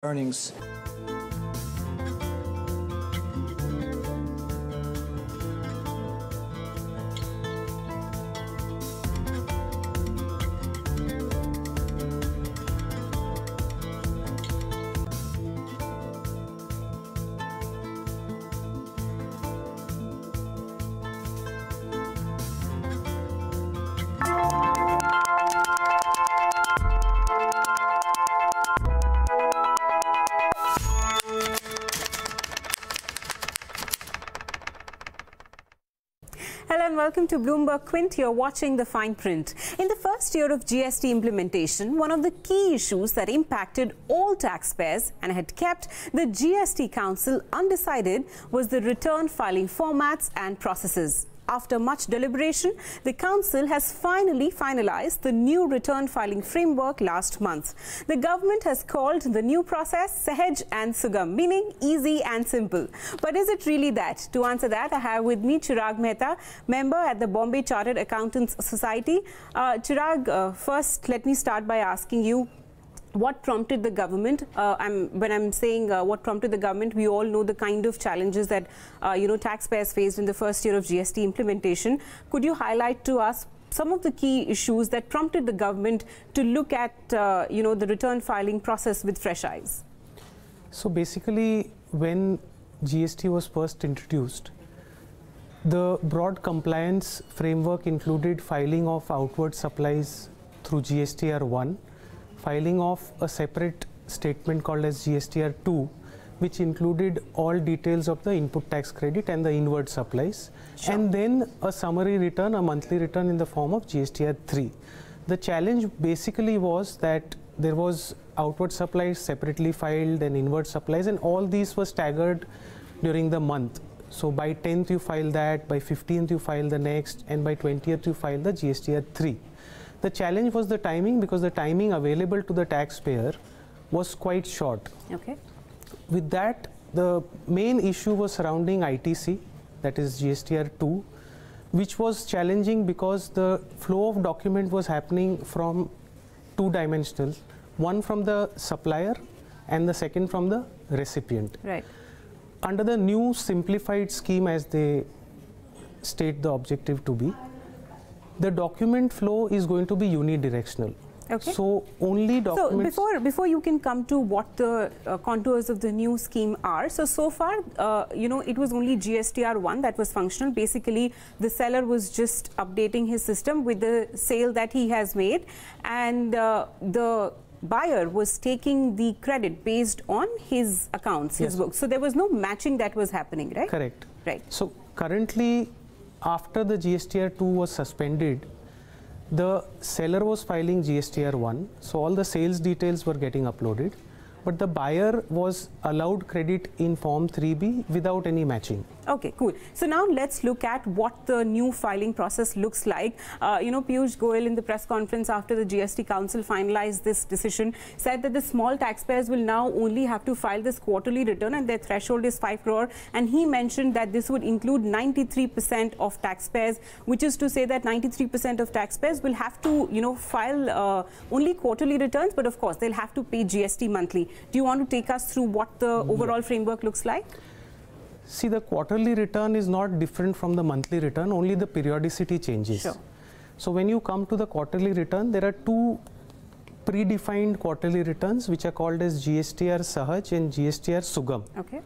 earnings. Hello and welcome to Bloomberg Quint. You're watching the fine print. In the first year of GST implementation, one of the key issues that impacted all taxpayers and had kept the GST Council undecided was the return filing formats and processes. After much deliberation, the Council has finally finalized the new return filing framework last month. The government has called the new process Sahaj and Sugam, meaning easy and simple. But is it really that? To answer that, I have with me Chirag Mehta, member at the Bombay Chartered Accountants Society. Chirag, first let me start by asking you, what prompted the government? When I'm saying what prompted the government, we all know the kind of challenges that taxpayers faced in the first year of GST implementation. Could you highlight to us some of the key issues that prompted the government to look at the return filing process with fresh eyes? So basically, when GST was first introduced, the broad compliance framework included filing of outward supplies through GSTR 1, filing of a separate statement called as GSTR 2, which included all details of the input tax credit and the inward supplies, and then a summary return, a monthly return in the form of GSTR 3. The challenge basically was that there was outward supplies separately filed and inward supplies, and all these were staggered during the month. So by 10th you file that, by 15th you file the next, and by 20th you file the GSTR 3. The challenge was the timing, because the timing available to the taxpayer was quite short. Okay. With that, the main issue was surrounding ITC, that is GSTR 2, which was challenging because the flow of document was happening from two dimensional, one from the supplier and the second from the recipient. Right. Under the new simplified scheme, as they state the objective to be, the document flow is going to be unidirectional. Okay. So only documents. So before you can come to what the contours of the new scheme are. So far, it was only GSTR 1 that was functional. Basically, the seller was just updating his system with the sale that he has made, and the buyer was taking the credit based on his accounts, his books. So there was no matching that was happening, right? Correct. Right. So currently, after the GSTR 2 was suspended, the seller was filing GSTR 1, so all the sales details were getting uploaded, but the buyer was allowed credit in Form 3B without any matching. Okay, cool. So now let's look at what the new filing process looks like. Piyush Goyal in the press conference after the GST Council finalized this decision said that the small taxpayers will now only have to file this quarterly return and their threshold is 5 crore. And he mentioned that this would include 93% of taxpayers, which is to say that 93% of taxpayers will have to, file only quarterly returns, but of course they'll have to pay GST monthly. Do you want to take us through what the overall framework looks like? See, the quarterly return is not different from the monthly return, only the periodicity changes. Sure. So when you come to the quarterly return, there are two predefined quarterly returns which are called as GSTR Sahaj and GSTR Sugam. Okay.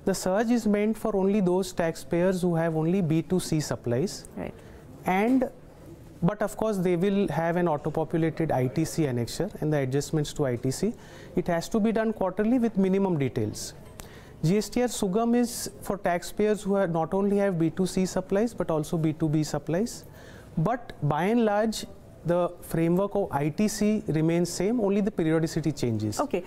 The Sahaj is meant for only those taxpayers who have only B2C supplies. Right. But of course, they will have an auto-populated ITC annexure and the adjustments to ITC. It has to be done quarterly with minimum details. GSTR Sugam is for taxpayers who not only have B2C supplies but also B2B supplies. But by and large, the framework of ITC remains same, only the periodicity changes. Okay,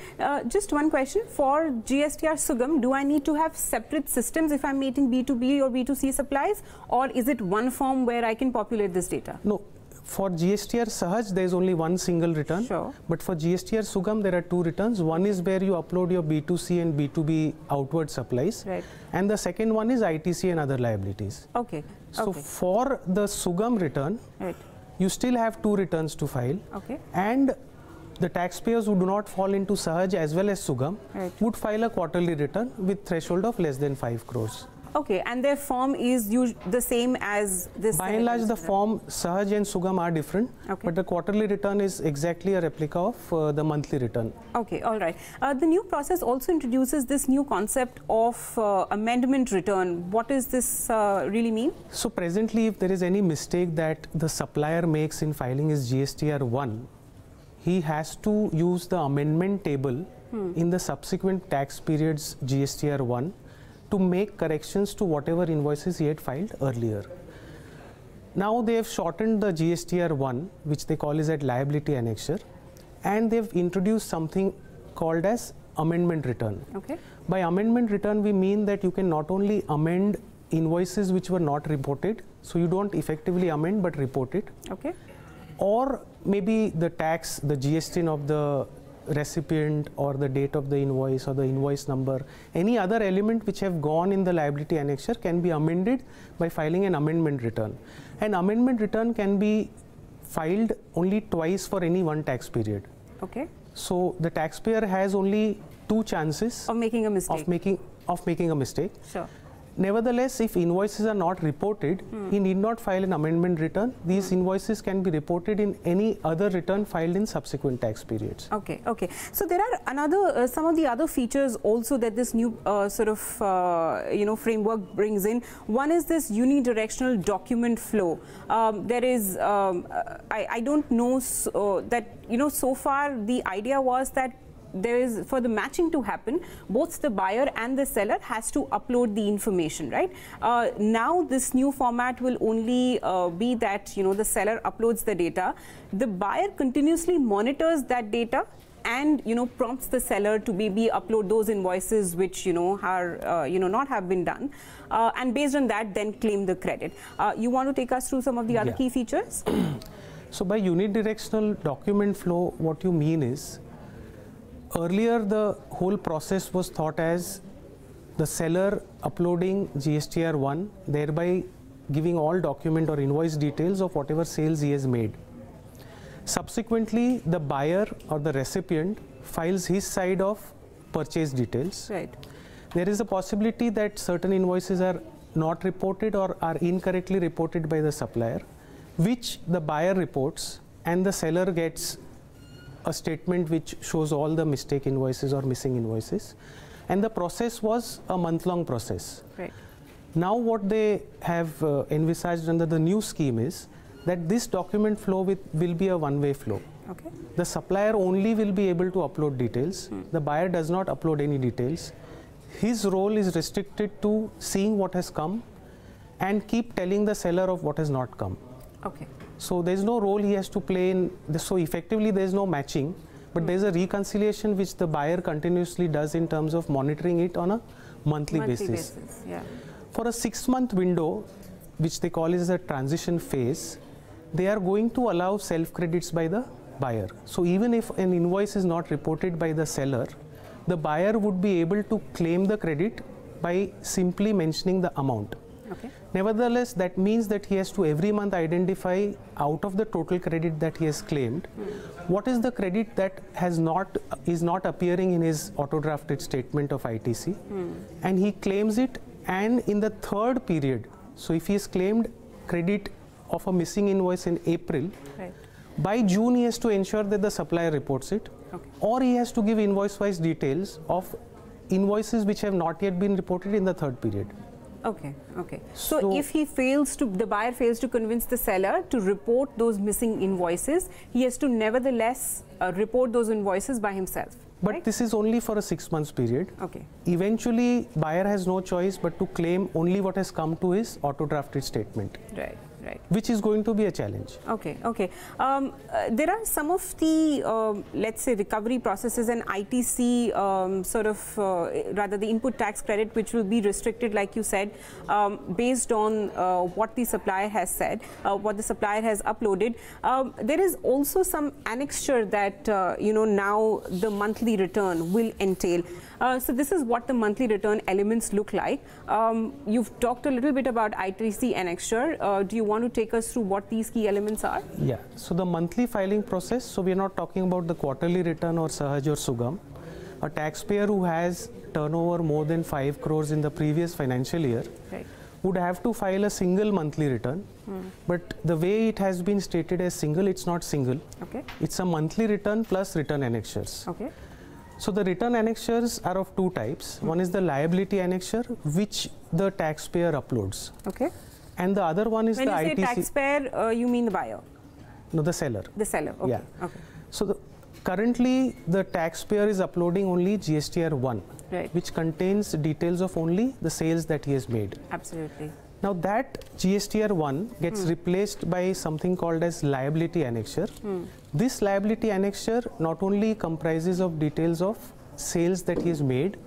just one question. For GSTR Sugam, do I need to have separate systems if I'm meeting B2B or B2C supplies, or is it one form where I can populate this data? No. For GSTR Sahaj, there is only one single return. Sure. But for GSTR Sugam, there are two returns. One is where you upload your B2C and B2B outward supplies. Right. And the second one is ITC and other liabilities. Okay. So for the Sugam return, right, you still have two returns to file. Okay. And the taxpayers who do not fall into Sahaj as well as Sugam would file a quarterly return with threshold of less than 5 crores. Okay, and their form is the same as this? By and large, the form Sahaj and Sugam are different, but the quarterly return is exactly a replica of the monthly return. Okay, all right. The new process also introduces this new concept of amendment return. What does this really mean? So presently, if there is any mistake that the supplier makes in filing his GSTR 1, he has to use the amendment table in the subsequent tax period's GSTR 1 to make corrections to whatever invoices he had filed earlier. Now they have shortened the GSTR 1, which they call is at liability annexure, and they've introduced something called as amendment return. Okay. By amendment return, we mean that you can not only amend invoices which were not reported, so you don't effectively amend but report it. Okay. Or maybe the tax, the GST of the recipient or the date of the invoice or the invoice number, any other element which have gone in the liability annexure can be amended by filing an amendment return. An amendment return can be filed only twice for any one tax period. Okay. So the taxpayer has only 2 chances of making a mistake. Of making a mistake. Sure. Nevertheless, if invoices are not reported, he need not file an amendment return. These invoices can be reported in any other return filed in subsequent tax periods. Okay, okay. So there are some of the other features also that this new framework brings in. One is this uni-directional document flow. There is, I don't know so far the idea was that there is, for the matching to happen, both the buyer and the seller has to upload the information, right? Now this new format will only be that, the seller uploads the data. The buyer continuously monitors that data and, prompts the seller to maybe upload those invoices which, are, not have been done. And based on that, then claim the credit. You want to take us through some of the other key features? So by unidirectional document flow, what you mean is, earlier, the whole process was thought as the seller uploading GSTR 1, thereby giving all document or invoice details of whatever sales he has made. Subsequently, the buyer or the recipient files his side of purchase details. Right. There is a possibility that certain invoices are not reported or are incorrectly reported by the supplier, which the buyer reports and the seller gets a statement which shows all the mistake invoices or missing invoices, and the process was a month-long process. Right. Now what they have envisaged under the new scheme is that this document flow will be a one-way flow. Okay. The supplier only will be able to upload details. The buyer does not upload any details. His role is restricted to seeing what has come and keep telling the seller of what has not come. Okay. So there's no role he has to play in this. So effectively there's no matching, but there's a reconciliation which the buyer continuously does in terms of monitoring it on a monthly basis. Yeah. For a 6-month window, which they call is a transition phase, they are going to allow self-credits by the buyer. So even if an invoice is not reported by the seller, the buyer would be able to claim the credit by simply mentioning the amount. Okay. Nevertheless, that means that he has to every month identify out of the total credit that he has claimed, what is the credit that is not appearing in his auto-drafted statement of ITC, and he claims it, and in the 3rd period, so if he has claimed credit of a missing invoice in April, right, by June he has to ensure that the supplier reports it, or he has to give invoice-wise details of invoices which have not yet been reported in the 3rd period. Okay, okay. So if the buyer fails to convince the seller to report those missing invoices, he has to nevertheless report those invoices by himself. But right? This is only for a 6 months period. Okay. Eventually, buyer has no choice but to claim only what has come to his auto-drafted statement. Right. Right. Which is going to be a challenge. Okay, okay. There are some of the, let's say, recovery processes and ITC rather the input tax credit, which will be restricted, like you said, based on what the supplier has said, what the supplier has uploaded. There is also some annexure that, now the monthly return will entail. So this is what the monthly return elements look like. You've talked a little bit about ITC annexure. Do you want to take us through what these key elements are? Yeah. So the monthly filing process, so we are not talking about the quarterly return or Sahaj or Sugam. A taxpayer who has turnover more than 5 crores in the previous financial year would have to file a single monthly return. But the way it has been stated as single, it's not single. It's a monthly return plus return annexures. So the return annexures are of two types. One is the liability annexure, which the taxpayer uploads. And the other one is when the ITC. When you say taxpayer, you mean the buyer? No, the seller. The seller, Yeah. So currently, the taxpayer is uploading only GSTR 1, which contains details of only the sales that he has made. Absolutely. Now that GSTR 1 gets replaced by something called as liability annexure. This liability annexure not only comprises of details of sales that he has made,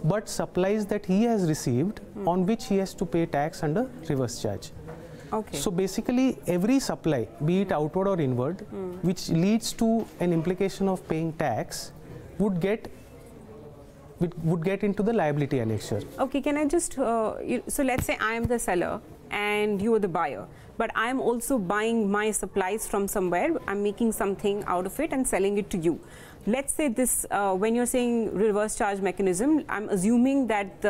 but supplies that he has received on which he has to pay tax under reverse charge. So basically every supply, be it outward or inward, which leads to an implication of paying tax would get into the liability annexure. Can I just, so let's say I am the seller and you are the buyer, but I am also buying my supplies from somewhere, I'm making something out of it and selling it to you. Let's say this, when you're saying reverse charge mechanism, I'm assuming that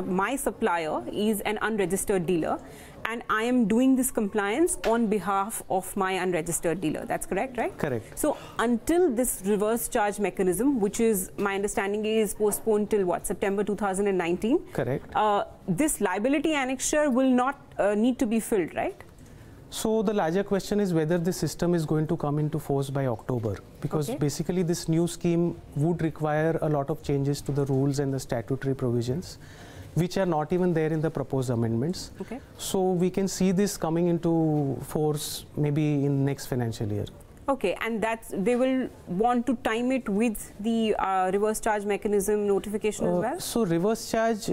my supplier is an unregistered dealer and I am doing this compliance on behalf of my unregistered dealer. That's correct, right? Correct. So until this reverse charge mechanism, which is, my understanding is postponed till what, September 2019? Correct. This liability annexure will not need to be filled, right? So the larger question is whether the system is going to come into force by October, because basically this new scheme would require a lot of changes to the rules and the statutory provisions, which are not even there in the proposed amendments. So we can see this coming into force maybe in next financial year. And that's, they will want to time it with the reverse charge mechanism notification as well? So reverse charge,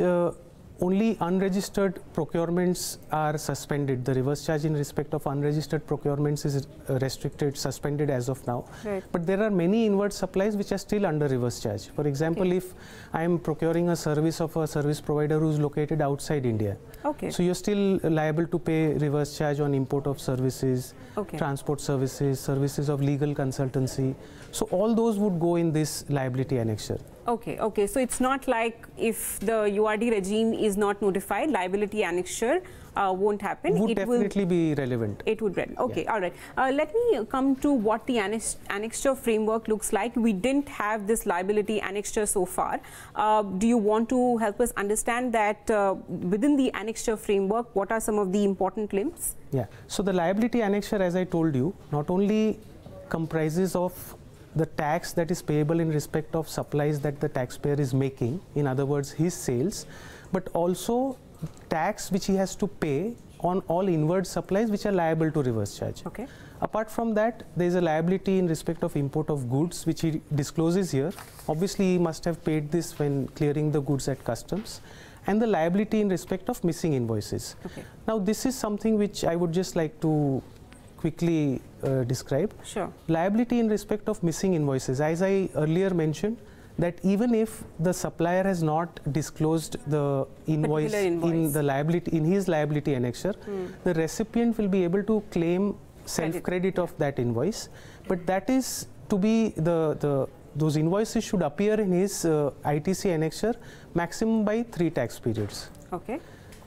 only unregistered procurements are suspended. The reverse charge in respect of unregistered procurements is restricted, suspended as of now. But there are many inward supplies which are still under reverse charge. For example, if I am procuring a service of a service provider who is located outside India, so you're still liable to pay reverse charge on import of services, transport services, services of legal consultancy. So all those would go in this liability annexure. So it's not like if the URD regime is not notified, liability annexure won't happen. Would definitely be relevant. It would be. All right. Let me come to what the annexure framework looks like. We didn't have this liability annexure so far. Do you want to help us understand that within the annexure framework, what are some of the important limbs? So the liability annexure, as I told you, not only comprises of the tax that is payable in respect of supplies that the taxpayer is making, in other words his sales, but also tax which he has to pay on all inward supplies which are liable to reverse charge. Apart from that, there is a liability in respect of import of goods which he discloses here. Obviously he must have paid this when clearing the goods at customs, and the liability in respect of missing invoices. Now this is something which I would just like to quickly describe. Liability in respect of missing invoices, as I earlier mentioned, that even if the supplier has not disclosed the invoice in the liability, in his liability annexure, the recipient will be able to claim self-credit of that invoice, but that is to be those invoices should appear in his ITC annexure maximum by 3 tax periods.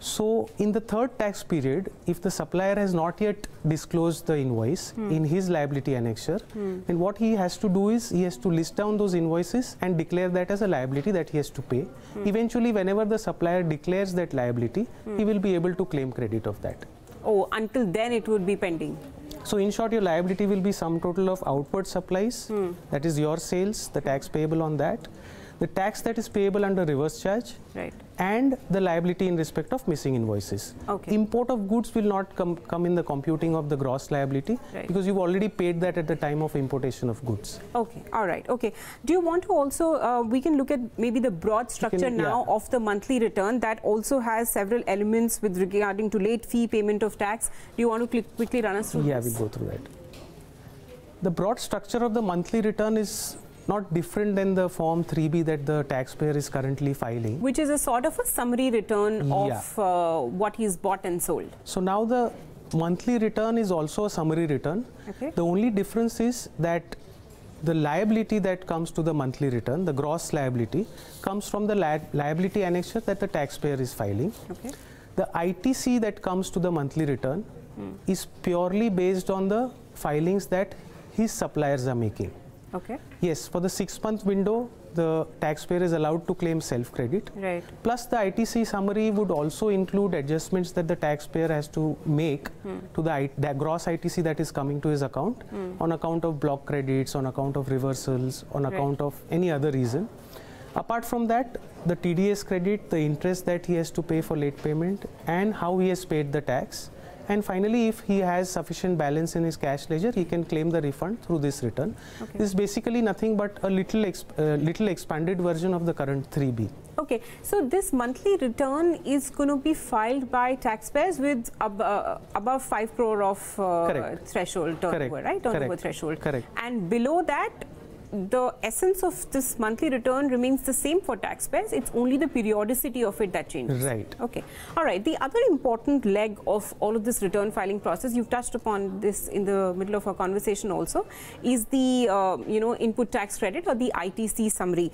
So in the third tax period, if the supplier has not yet disclosed the invoice in his liability annexure, then what he has to do is he has to list down those invoices and declare that as a liability that he has to pay. Eventually, whenever the supplier declares that liability, he will be able to claim credit of that. Until then it would be pending. So in short, your liability will be sum total of outward supplies, that is your sales, the tax payable on that, the tax that is payable under reverse charge, and the liability in respect of missing invoices. Import of goods will not come in the computing of the gross liability, because you've already paid that at the time of importation of goods. All right. Do you want to also, we can look at maybe the broad structure now of the monthly return that also has several elements with regarding to late fee, payment of tax. Do you want to quickly run us through this? We'll go through that. The broad structure of the monthly return is not different than the Form 3B that the taxpayer is currently filing. Which is a sort of a summary return of what he's bought and sold. So now the monthly return is also a summary return. Okay. The only difference is that the liability that comes to the monthly return, the gross liability, comes from the liability annexure that the taxpayer is filing. Okay. The ITC that comes to the monthly return is purely based on the filings that his suppliers are making. Okay. Yes, for the 6-month window, the taxpayer is allowed to claim self-credit. Right. Plus, the ITC summary would also include adjustments that the taxpayer has to make to the gross ITC that is coming to his account on account of block credits, on account of reversals, on account of any other reason. Apart from that, the TDS credit, the interest that he has to pay for late payment, and how he has paid the tax. And finally, if he has sufficient balance in his cash ledger, he can claim the refund through this return. Okay. This is basically nothing but a little expanded version of the current 3B. Okay, so this monthly return is going to be filed by taxpayers with above 5 crore of threshold turnover, right? Turnover threshold. Correct. And below that, the essence of this monthly return remains the same for taxpayers. It's only the periodicity of it that changes. Right. Okay. All right. The other important leg of all of this return filing process, you've touched upon this in the middle of our conversation also, is the input tax credit or the ITC summary.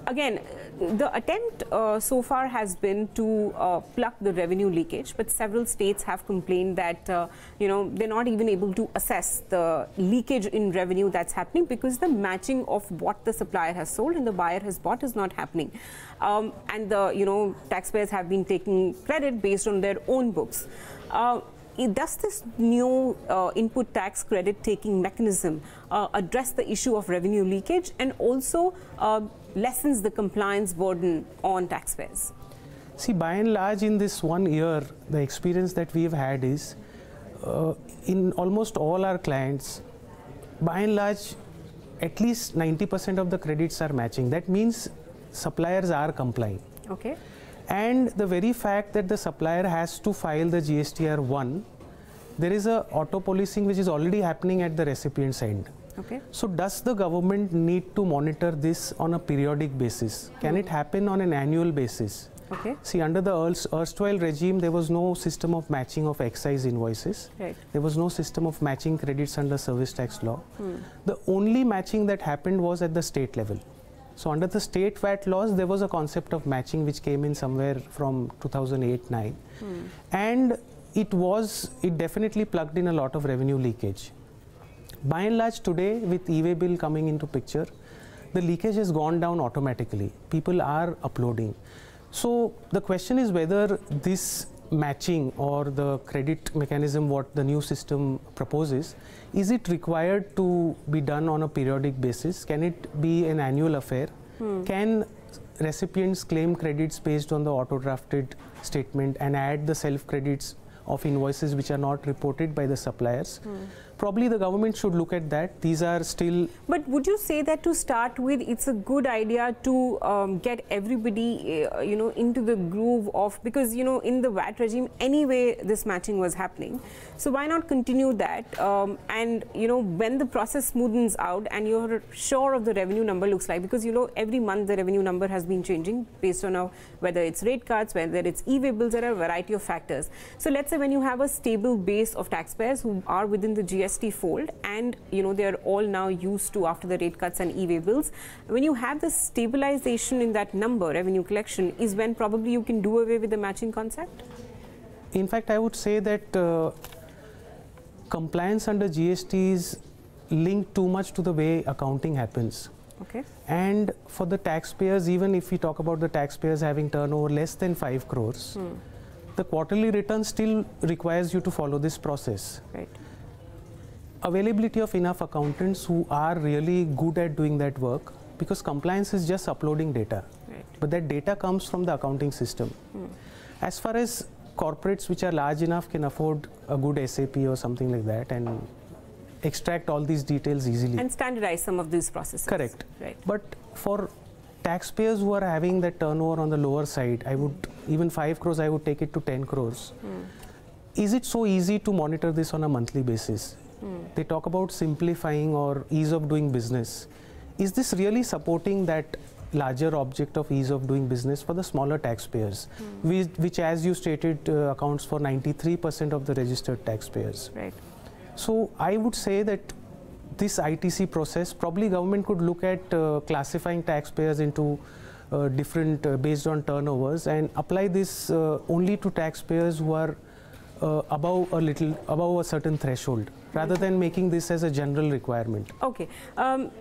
Again, the attempt so far has been to plug the revenue leakage, but several states have complained that they're not even able to assess the leakage in revenue that's happening because the matching of what the supplier has sold and the buyer has bought is not happening, and the taxpayers have been taking credit based on their own books. Does this new input tax credit taking mechanism address the issue of revenue leakage and also lessens the compliance burden on taxpayers? See, by and large, in this 1 year, the experience that we've had is in almost all our clients, by and large, at least 90% of the credits are matching. That means suppliers are complying. Okay. And the very fact that the supplier has to file the GSTR 1, there is a auto policing which is already happening at the recipient's end. Okay. So does the government need to monitor this on a periodic basis? Can it happen on an annual basis? Okay. See, under the erstwhile regime, there was no system of matching of excise invoices. Right. There was no system of matching credits under service tax law. The only matching that happened was at the state level. So under the state VAT laws, there was a concept of matching which came in somewhere from 2008-9. And it definitely plugged in a lot of revenue leakage. By and large today, with e-way bill coming into picture, the leakage has gone down automatically. People are uploading. So the question is whether this matching or the credit mechanism, what the new system proposes, is it required to be done on a periodic basis? Can it be an annual affair? Can recipients claim credits based on the auto-drafted statement and add the self-credits of invoices which are not reported by the suppliers? Probably the government should look at that. These are still... But would you say that to start with, it's a good idea to get everybody, into the groove of, because, in the VAT regime, anyway, this matching was happening. So why not continue that? And, when the process smoothens out and you're sure of the revenue number looks like, because, every month the revenue number has been changing based on whether it's rate cards, whether it's e-way bills, there are a variety of factors. So let's say when you have a stable base of taxpayers who are within the GST fold and they are all now used to after the rate cuts and e-way bills, when you have the stabilization in that number, revenue collection, is when probably you can do away with the matching concept? In fact, I would say that compliance under GST is linked too much to the way accounting happens. Okay. And for the taxpayers, even if we talk about the taxpayers having turnover less than 5 crores, the quarterly return still requires you to follow this process. Right. Availability of enough accountants who are really good at doing that work, because compliance is just uploading data. Right. But that data comes from the accounting system. As far as corporates which are large enough can afford a good SAP or something like that and extract all these details easily. And standardize some of these processes. Correct. Right. But for taxpayers who are having that turnover on the lower side, I would, even 5 crores, I would take it to 10 crores. Is it so easy to monitor this on a monthly basis? They talk about simplifying or ease of doing business. is this really supporting that larger object of ease of doing business for the smaller taxpayers, which as you stated accounts for 93% of the registered taxpayers. Right. So I would say that this ITC process, probably government could look at classifying taxpayers into different based on turnovers and apply this only to taxpayers who are above a certain threshold, rather than making this as a general requirement. Okay.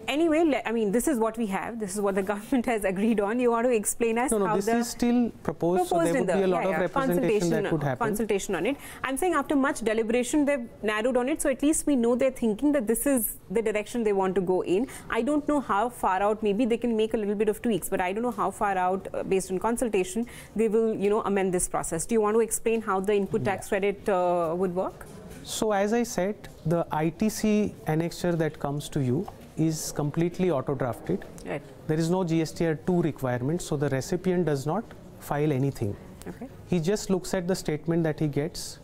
Anyway, I mean, this is what we have. This is what the government has agreed on. You want to explain us how this is still proposed, so there would be a lot of representation that could happen. Consultation on it. I'm saying after much deliberation, they've narrowed on it, so at least we know they're thinking that this is the direction they want to go in. I don't know how far out. Maybe they can make a little bit of tweaks, but I don't know how far out, based on consultation, they will, amend this process. Do you want to explain how the input tax credit would work? So as I said, the ITC annexure that comes to you is completely auto-drafted. Right. There is no GSTR 2 requirement, so the recipient does not file anything. Okay. He just looks at the statement that he gets,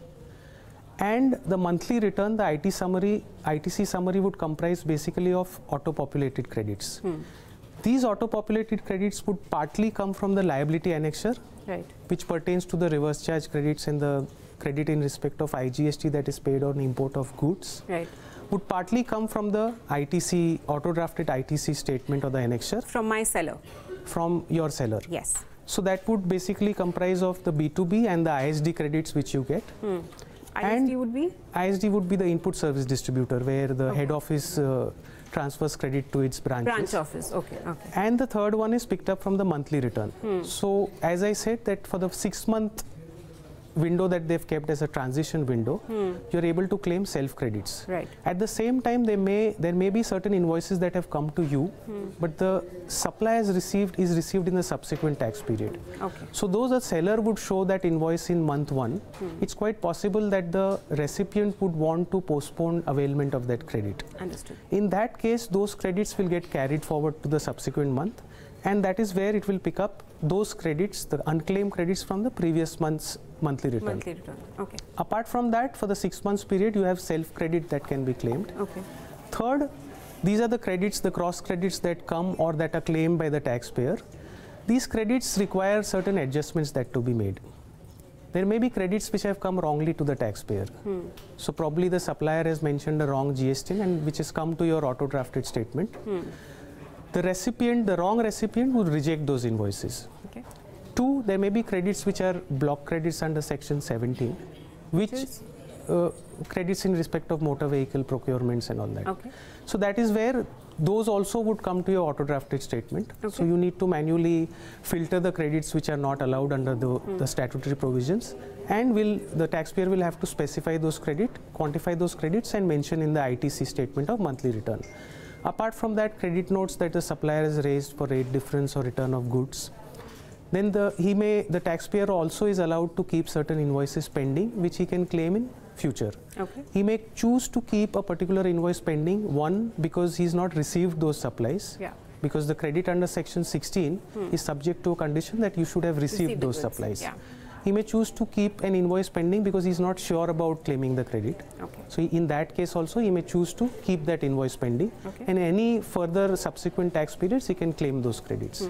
and the monthly return, the ITC summary would comprise basically of auto-populated credits. These auto-populated credits would partly come from the liability annexure, right, which pertains to the reverse charge credits and the credit in respect of IGST that is paid on import of goods, right, would partly come from the ITC, auto-drafted ITC statement or the annexure. From my seller. From your seller. Yes. So that would basically comprise of the B2B and the ISD credits which you get. ISD would be? ISD would be the input service distributor, where the head office transfers credit to its branches. Branch office, okay. And the third one is picked up from the monthly return. So as I said, that for the 6-month window that they've kept as a transition window, you're able to claim self credits. Right. At the same time, there may be certain invoices that have come to you, but the supply is received in the subsequent tax period. Okay. So those a seller would show that invoice in month 1, it's quite possible that the recipient would want to postpone availment of that credit. Understood. In that case, those credits will get carried forward to the subsequent month, and that is where it will pick up those credits, the unclaimed credits from the previous month's monthly return. Monthly return, okay. Apart from that, for the 6 months period, you have self-credit that can be claimed. Okay. Third, these are the credits, the cross credits that come or that are claimed by the taxpayer. These credits require certain adjustments that to be made. There may be credits which have come wrongly to the taxpayer. So probably the supplier has mentioned a wrong GST and which has come to your auto-drafted statement. The wrong recipient would reject those invoices. Okay. 2, there may be credits which are block credits under section 17, which credits in respect of motor vehicle procurements and all that. Okay. So that is where those also would come to your auto-drafted statement. Okay. So you need to manually filter the credits which are not allowed under the statutory provisions, and the taxpayer will have to specify those quantify those credits and mention in the ITC statement of monthly return. Apart from that, credit notes that the supplier has raised for rate difference or return of goods. Then the taxpayer also is allowed to keep certain invoices pending, which he can claim in future. Okay. He may choose to keep a particular invoice pending, one, because he's not received those supplies. Yeah. Because the credit under section 16 is subject to a condition that you should have received those supplies. Yeah. He may choose to keep an invoice pending because he's not sure about claiming the credit. Okay. So in that case also, he may choose to keep that invoice pending. Okay. And any further subsequent tax periods, he can claim those credits.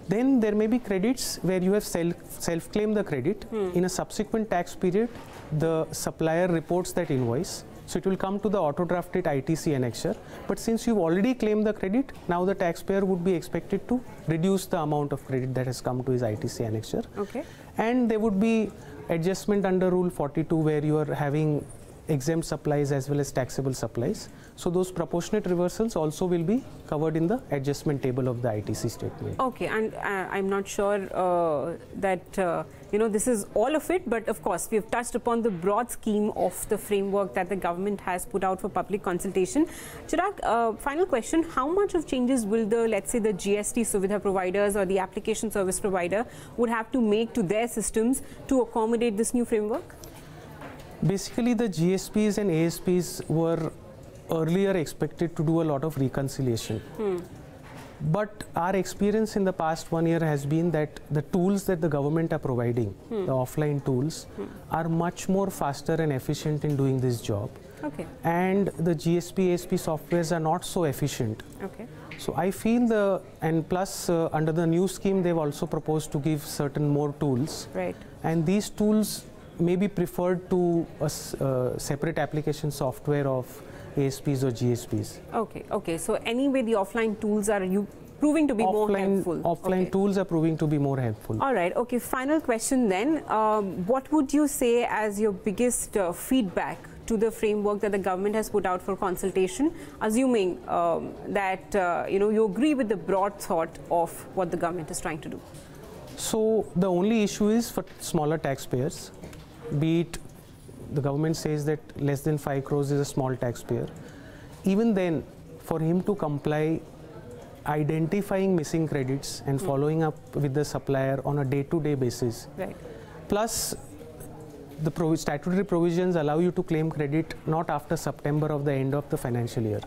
Then there may be credits where you have self-claimed the credit. In a subsequent tax period, the supplier reports that invoice. So it will come to the auto-drafted ITC annexure. But since you've already claimed the credit, now the taxpayer would be expected to reduce the amount of credit that has come to his ITC annexure. Okay. And there would be adjustment under Rule 42 where you are having exempt supplies as well as taxable supplies. So those proportionate reversals also will be covered in the adjustment table of the ITC statement. Okay, and I'm not sure that this is all of it, but of course we've touched upon the broad scheme of the framework that the government has put out for public consultation. Chirag, final question: how much of changes will let's say the GST Suvidha providers or the application service provider would have to make to their systems to accommodate this new framework? Basically, the GSPs and ASPs were earlier expected to do a lot of reconciliation. But our experience in the past 1 year has been that the tools that the government are providing, the offline tools, are much more faster and efficient in doing this job. Okay. And the GSP, ASP softwares are not so efficient. Okay. So I feel and plus under the new scheme, they've also proposed to give certain more tools. Right. And these tools may be preferred to a separate application software of ASPs or GSPs. Okay. Okay. So anyway, the offline tools are proving to be more helpful. Offline tools are proving to be more helpful. All right. Okay. Final question then. What would you say as your biggest feedback to the framework that the government has put out for consultation, assuming that you agree with the broad thought of what the government is trying to do? So the only issue is for smaller taxpayers, be it the government says that less than 5 crores is a small taxpayer. Even then, for him to comply, identifying missing credits and following up with the supplier on a day-to-day basis. Right. Plus, the statutory provisions allow you to claim credit not after September of the end of the financial year.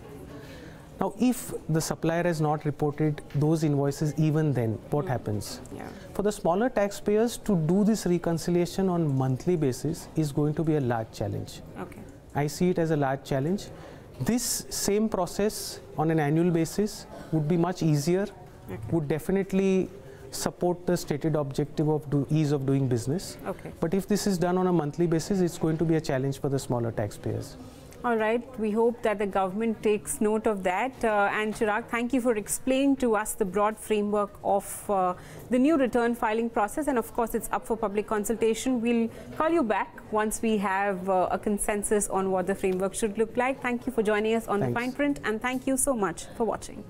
Now, if the supplier has not reported those invoices even then, what happens? Yeah. For the smaller taxpayers to do this reconciliation on monthly basis is going to be a large challenge. Okay. I see it as a large challenge. This same process on an annual basis would be much easier, would definitely support the stated objective of ease of doing business. Okay. But if this is done on a monthly basis, it's going to be a challenge for the smaller taxpayers. All right. We hope that the government takes note of that. And Chirag, thank you for explaining to us the broad framework of the new return filing process. And of course, it's up for public consultation. We'll call you back once we have a consensus on what the framework should look like. Thank you for joining us on the Fineprint, and thank you so much for watching.